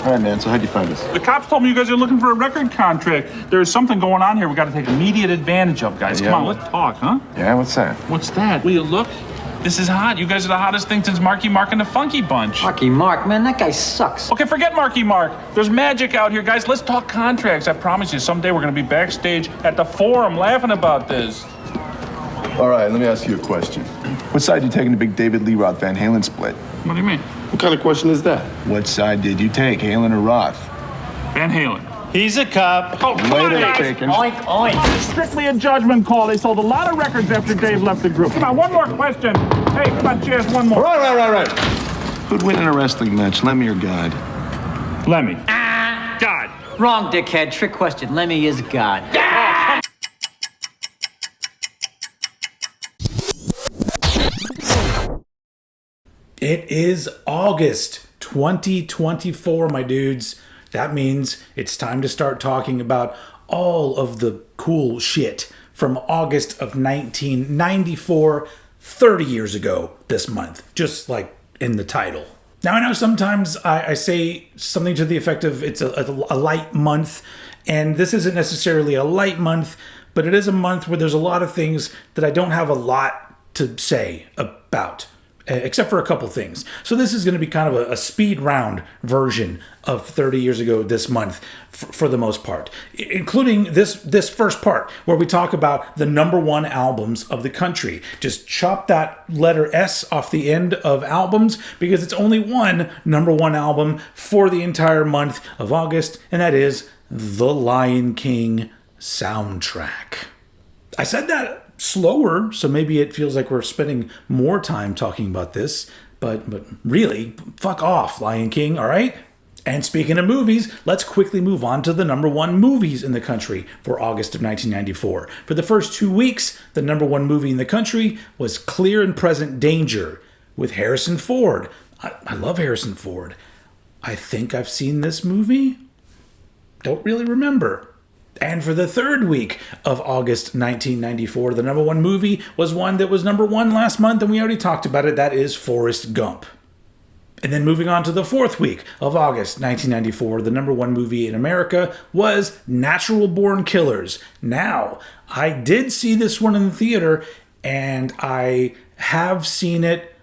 All right, man, so how'd you find us? The cops told me you guys are looking for a record contract. There's something going on here we got to take immediate advantage of, guys. Yeah, Come on, what? let's talk, huh? Yeah, what's that? What's that? Will you look? This is hot. You guys are the hottest thing since Marky Mark and the Funky Bunch. Marky Mark, man, that guy sucks. Okay, forget Marky Mark. There's magic out here, guys. Let's talk contracts. I promise you, someday we're going to be backstage at the Forum laughing about this. All right, let me ask you a question. What side you taking the big David Lee Roth Van Halen split? What do you mean? What kind of question is that? What side did you take, Halen or Roth? Van Halen. He's a cop. Oh, come on, Later, guys. Taken. Oink, oink. Strictly a judgment call. They sold a lot of records after Dave left the group. Come on, one more question. Hey, come on, cheers, one more. Right. Who'd win in a wrestling match, Lemmy or God? Lemmy. God. Wrong, dickhead. Trick question. Lemmy is God. It is August 2024, my dudes. That means it's time to start talking about all of the cool shit from August of 1994, 30 years ago this month, just like in the title. Now, I know sometimes I say something to the effect of it's a light month, and this isn't necessarily a light month, but it is a month where there's a lot of things that I don't have a lot to say about. Except for a couple things. So this is going to be kind of a speed round version of 30 years ago this month for the most part, including this first part where we talk about the number one albums of the country. Just chop that letter S off the end of albums because it's only one number one album for the entire month of August, and that is The Lion King soundtrack. I said that slower, so maybe it feels like we're spending more time talking about this, but really, fuck off, Lion King, all right? And speaking of movies, let's quickly move on to the number one movies in the country for August of 1994. For the first 2 weeks, the number one movie in the country was Clear and Present Danger with Harrison Ford. I love Harrison Ford. I think I've seen this movie. Don't really remember. And for the third week of August 1994, the number one movie was one that was number one last month, and we already talked about it. That is Forrest Gump. And then moving on to the fourth week of August 1994, the number one movie in America was Natural Born Killers. Now, I did see this one in the theater, and I have seen it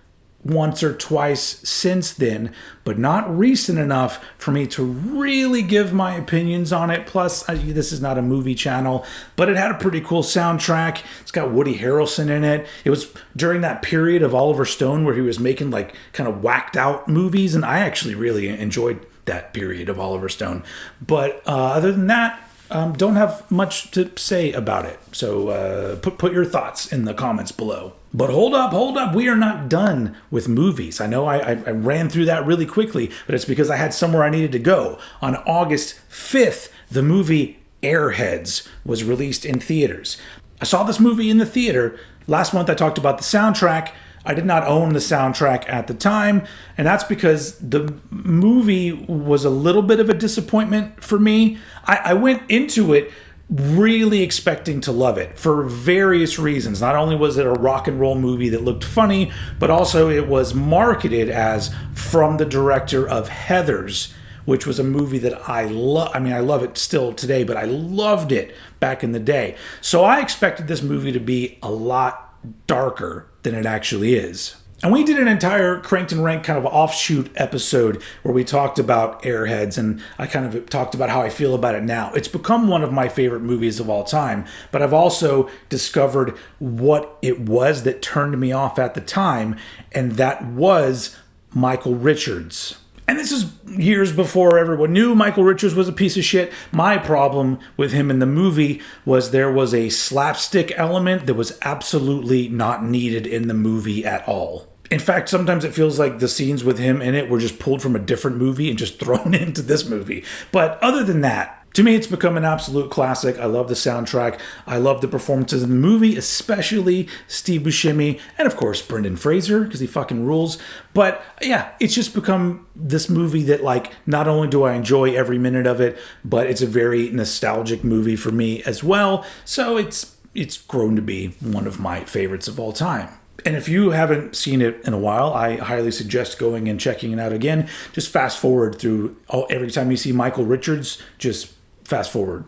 once or twice since then, but not recent enough for me to really give my opinions on it. Plus, this is not a movie channel, but it had a pretty cool soundtrack. It's got Woody Harrelson in it. It was during that period of Oliver Stone where he was making like kind of whacked out movies, and I actually really enjoyed that period of Oliver Stone. But other than that, don't have much to say about it. So put your thoughts in the comments below. But hold up, we are not done with movies. I know I ran through that really quickly, but it's because I had somewhere I needed to go. On August 5th, the movie Airheads was released in theaters. I saw this movie in the theater. Last month I talked about the soundtrack. I did not own the soundtrack at the time, and that's because the movie was a little bit of a disappointment for me. I went into it really expecting to love it for various reasons. Not only was it a rock and roll movie that looked funny, but also it was marketed as from the director of Heathers, which was a movie that I love. I mean, I love it still today, but I loved it back in the day. So I expected this movie to be a lot darker than it actually is. And we did an entire Cranked and Ranked kind of offshoot episode where we talked about Airheads, and I kind of talked about how I feel about it now. It's become one of my favorite movies of all time, but I've also discovered what it was that turned me off at the time, and that was Michael Richards. And this is years before everyone knew Michael Richards was a piece of shit. My problem with him in the movie was there was a slapstick element that was absolutely not needed in the movie at all. In fact, sometimes it feels like the scenes with him in it were just pulled from a different movie and just thrown into this movie. But other than that, to me, it's become an absolute classic. I love the soundtrack. I love the performances in the movie, especially Steve Buscemi and, of course, Brendan Fraser, because he fucking rules. But yeah, it's just become this movie that, like, not only do I enjoy every minute of it, but it's a very nostalgic movie for me as well. So it's grown to be one of my favorites of all time. And if you haven't seen it in a while, I highly suggest going and checking it out again. Just fast forward through every time you see Michael Richards, just fast forward.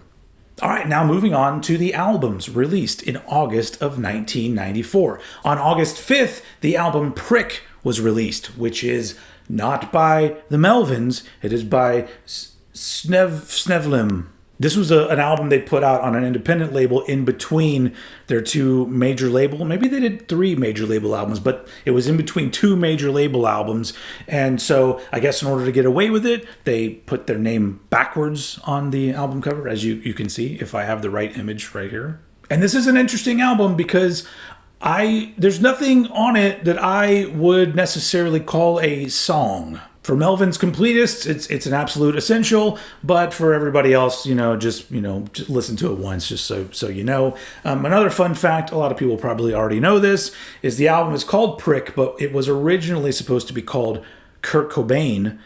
All right, now moving on to the albums released in August of 1994. On August 5th, the album Prick was released, which is not by the Melvins. It is by Snevlim. This was an album they put out on an independent label in between their two major label. Maybe they did 3 major label albums, but it was in between 2 major label albums. And so I guess in order to get away with it, they put their name backwards on the album cover, as you can see, if I have the right image right here. And this is an interesting album because there's nothing on it that I would necessarily call a song. For Melvin's completists, it's an absolute essential, but for everybody else, just listen to it once, just so you know. Another fun fact, a lot of people probably already know this, is the album is called Prick, but it was originally supposed to be called Kurt Cobain,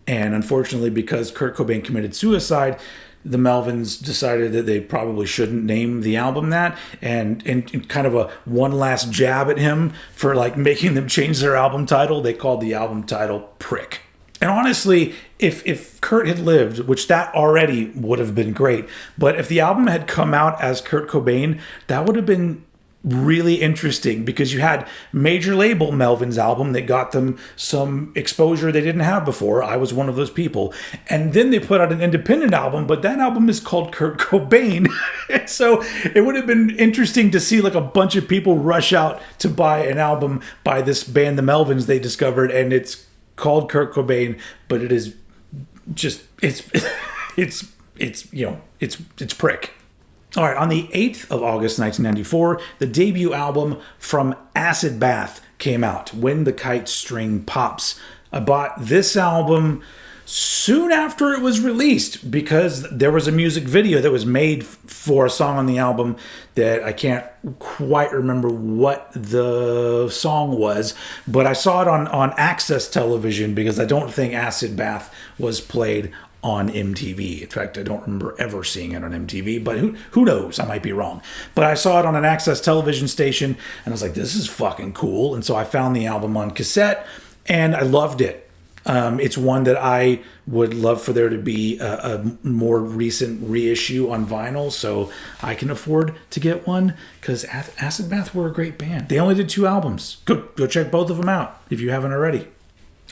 and unfortunately, because Kurt Cobain committed suicide, the Melvins decided that they probably shouldn't name the album that, and kind of a one last jab at him for like making them change their album title, they called the album title Prick. And honestly, if Kurt had lived, which that already would have been great, but if the album had come out as Kurt Cobain, that would have been really interesting because you had major label Melvin's album that got them some exposure they didn't have before. I was one of those people. And then they put out an independent album, but that album is called Kurt Cobain. So it would have been interesting to see like a bunch of people rush out to buy an album by this band, the Melvins, they discovered, and it's called Kurt Cobain, but it is just it's Prick. All right, on the 8th of August 1994, the debut album from Acid Bath came out, When the Kite String Pops. I bought this album soon after it was released because there was a music video that was made for a song on the album that I can't quite remember what the song was, but I saw it on Access Television because I don't think Acid Bath was played on MTV. In fact, I don't remember ever seeing it on MTV, but who knows? I might be wrong. But I saw it on an Access Television station, and I was like, this is fucking cool. And so I found the album on cassette, and I loved it. It's one that I would love for there to be a more recent reissue on vinyl, so I can afford to get one, because Acid Bath were a great band. They only did 2 albums. Go check both of them out if you haven't already.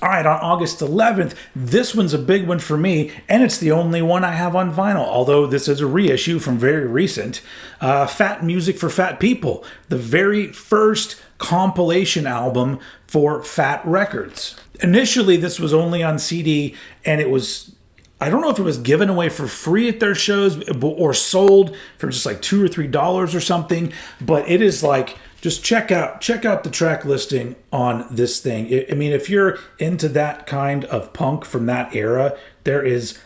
All right, on August 11th, this one's a big one for me, and it's the only one I have on vinyl, although this is a reissue from very recent. Fat Music for Fat People, the very first compilation album for Fat Records. Initially, this was only on CD, and it was, I don't know if it was given away for free at their shows or sold for just like $2 or $3 or something, but it is like, just check out the track listing on this thing. I mean, if you're into that kind of punk from that era, there is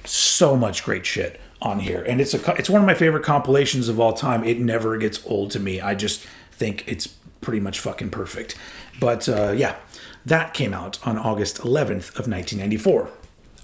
so much great shit on here. And it's one of my favorite compilations of all time. It never gets old to me. I just think it's pretty much fucking perfect. But yeah, that came out on August 11th of 1994.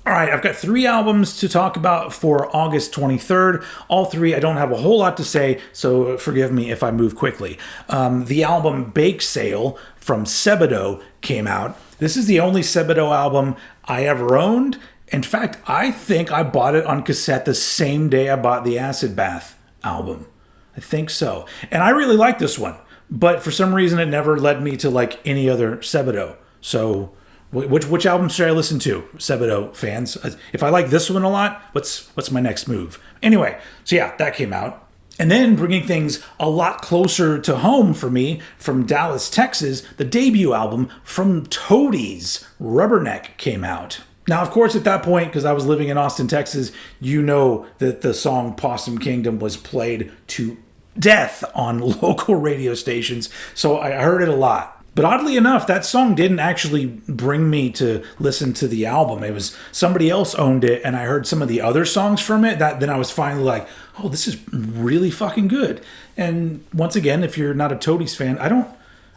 All right, I've got 3 albums to talk about for August 23rd. All 3, I don't have a whole lot to say, so forgive me if I move quickly. The album Bake Sale from Sebadoh came out. This is the only Sebadoh album I ever owned. In fact, I think I bought it on cassette the same day I bought the Acid Bath album. I think so. And I really like this one, but for some reason it never led me to like any other Sebadoh. So which album should I listen to, Sebadoh fans? If I like this one a lot, what's my next move? Anyway, so yeah, that came out. And then bringing things a lot closer to home for me, from Dallas, Texas, the debut album from Toadies, Rubberneck, came out. Now, of course, at that point, because I was living in Austin, Texas, you know that the song Possum Kingdom was played to death on local radio stations, so I heard it a lot. But oddly enough, that song didn't actually bring me to listen to the album. It was somebody else owned it, and I heard some of the other songs from it. Then I was finally like, oh, this is really fucking good. And once again, if you're not a Toadies fan,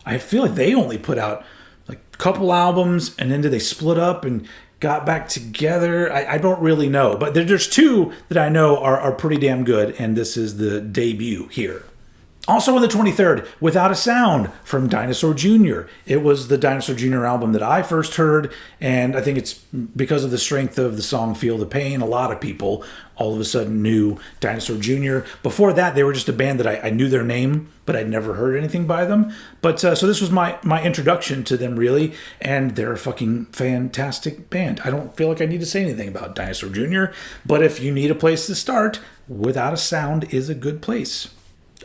I feel like they only put out like a couple albums, and then did they split up and got back together? I don't really know. But there's 2 that I know are pretty damn good, and this is the debut here. Also on the 23rd, Without a Sound from Dinosaur Jr. It was the Dinosaur Jr. album that I first heard, and I think it's because of the strength of the song Feel the Pain, a lot of people all of a sudden knew Dinosaur Jr. Before that, they were just a band that I knew their name, but I'd never heard anything by them. But so this was my introduction to them, really, and they're a fucking fantastic band. I don't feel like I need to say anything about Dinosaur Jr., but if you need a place to start, Without a Sound is a good place.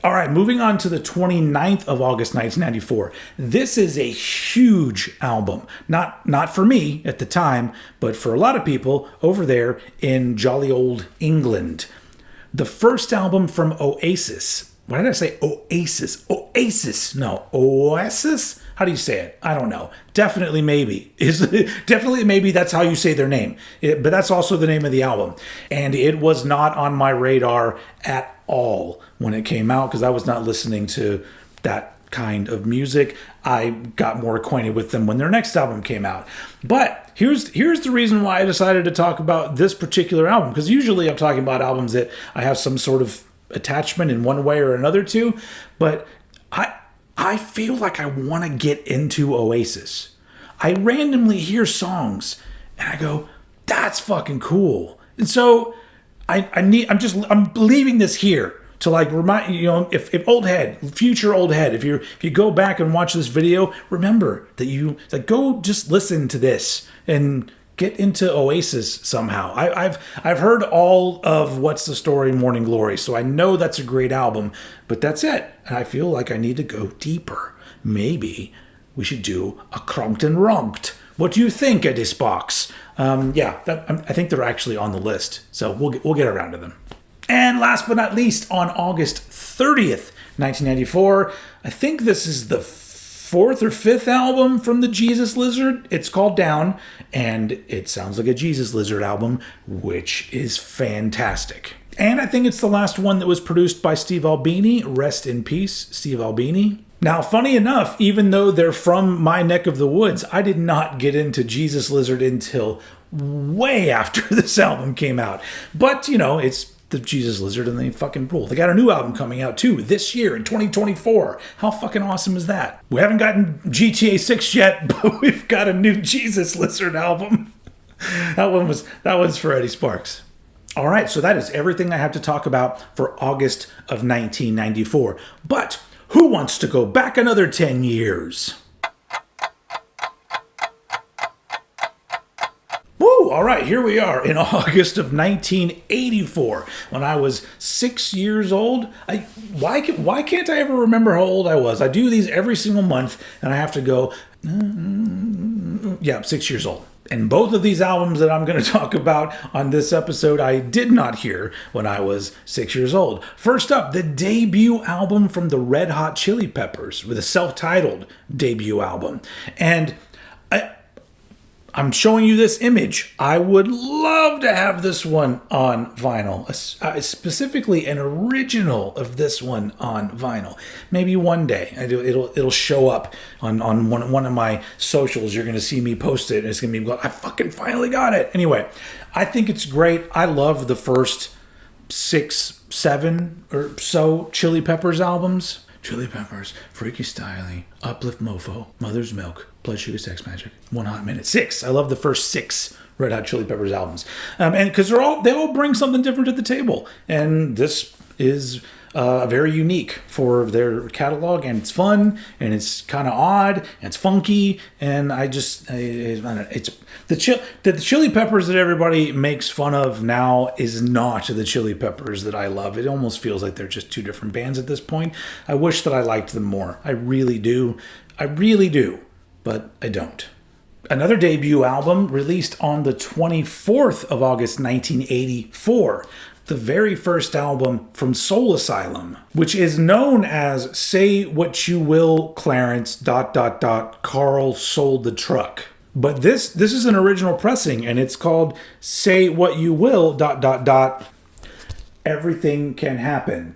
All right, moving on to the 29th of August, 1994. This is a huge album. Not for me at the time, but for a lot of people over there in jolly old England. The first album from Oasis. Why did I say Oasis? Oasis. No, Oasis? How do you say it? I don't know. Definitely maybe. Definitely maybe that's how you say their name. But that's also the name of the album. And it was not on my radar at all when it came out because I was not listening to that kind of music. I got more acquainted with them when their next album came out. But here's the reason why I decided to talk about this particular album, because usually I'm talking about albums that I have some sort of attachment in one way or another to, but I feel like I want to get into Oasis. I randomly hear songs and I go, that's fucking cool. And so I'm leaving this here to like remind if future old head, if you go back and watch this video, remember that go just listen to this and get into Oasis somehow. I've heard all of What's the Story, Morning Glory, so I know that's a great album, but that's it. And I feel like I need to go deeper. Maybe we should do a Cronked and Ronked. What do you think, Eddie Spox? I think they're actually on the list, so we'll get around to them. And last but not least, on August 30th, 1994, I think this is the fourth or fifth album from the Jesus Lizard. It's called Down, and it sounds like a Jesus Lizard album, which is fantastic. And I think it's the last one that was produced by Steve Albini. Rest in peace, Steve Albini. Now, funny enough, even though they're from my neck of the woods, I did not get into Jesus Lizard until way after this album came out. But, it's the Jesus Lizard and they fucking rule. They got a new album coming out too this year in 2024. How fucking awesome is that? We haven't gotten GTA 6 yet, but we've got a new Jesus Lizard album. That one's for Eddie Sparks. All right, so that is everything I have to talk about for August of 1994. But who wants to go back another 10 years? Woo! All right, here we are in August of 1984, when I was 6 years old. Why can't I ever remember how old I was? I do these every single month, and I have to go, 6 years old. And both of these albums that I'm going to talk about on this episode, I did not hear when I was 6 years old. First up, the debut album from the Red Hot Chili Peppers, with a self-titled debut album. And I'm showing you this image. I would love to have this one on vinyl, specifically an original of this one on vinyl. Maybe one day it'll show up on one of my socials. You're going to see me post it, and it's going to be, I fucking finally got it. Anyway, I think it's great. I love the first 6, 7 or so Chili Peppers albums. Chili Peppers, Freaky Styling, Uplift Mofo, Mother's Milk, Blood Sugar Sex Magic, One Hot Minute. 6. I love the first 6 Red Hot Chili Peppers albums, and because they all bring something different to the table, and this is very unique for their catalog, and it's fun, and it's kind of odd, and it's funky, and I don't know, it's the Chili Peppers that everybody makes fun of now is not the Chili Peppers that I love. It almost feels like they're just two different bands at this point. I wish that I liked them more. I really do, but I don't. Another debut album released on the 24th of August 1984. The very first album from Soul Asylum, which is known as Say What You Will, Clarence, ... Carl Sold the Truck. But this is an original pressing, and it's called Say What You Will, ... Everything Can Happen.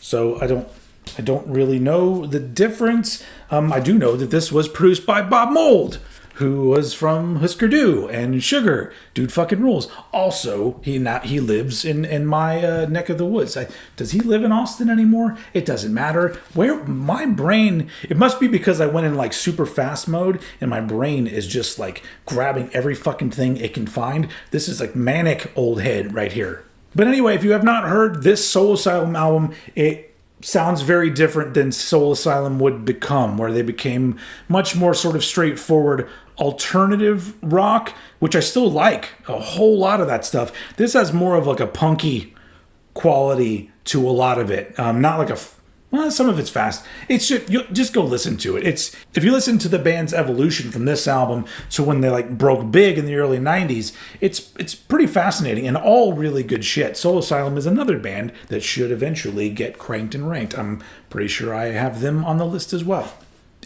So I don't really know the difference. I do know that this was produced by Bob Mould. who was from Husker Du and Sugar. Dude fucking rules. Also, he lives in my neck of the woods. Does he live in Austin anymore? It doesn't matter. Where my brain, it must be because I went in like super fast mode and my brain is just like grabbing every fucking thing it can find. This is like manic old head right here. But anyway, if you have not heard this Soul Asylum album, it sounds very different than Soul Asylum would become, where they became much more sort of straightforward alternative rock, which I still like a whole lot of that stuff. This has more of like a punky quality to a lot of it. Not like well, some of it's fast. It's just go listen to it. It's, if you listen to the band's evolution from this album to when they like broke big in the early 90s, it's pretty fascinating and all really good shit. Soul Asylum is another band that should eventually get cranked and ranked. I'm pretty sure I have them on the list as well.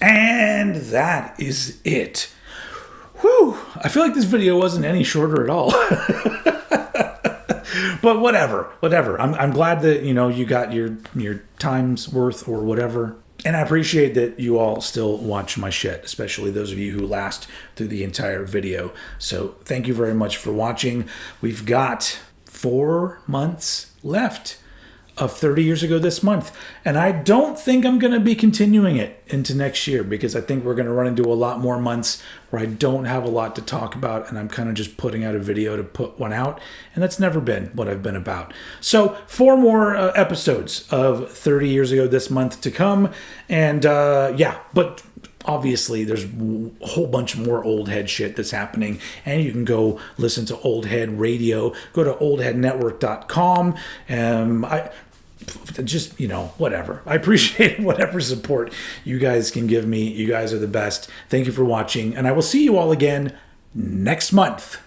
And that is it. Whew, I feel like this video wasn't any shorter at all. But whatever. I'm glad that, you got your time's worth or whatever. And I appreciate that you all still watch my shit, especially those of you who last through the entire video. So thank you very much for watching. We've got 4 months left of 30 years ago this month. And I don't think I'm going to be continuing it into next year because I think we're going to run into a lot more months where I don't have a lot to talk about and I'm kind of just putting out a video to put one out. And that's never been what I've been about. So 4 more episodes of 30 years ago this month to come. And but obviously there's a whole bunch more old head shit that's happening, and you can go listen to Old Head Radio. Go to oldheadnetwork.com. Just, whatever. I appreciate whatever support you guys can give me. You guys are the best. Thank you for watching, and I will see you all again next month.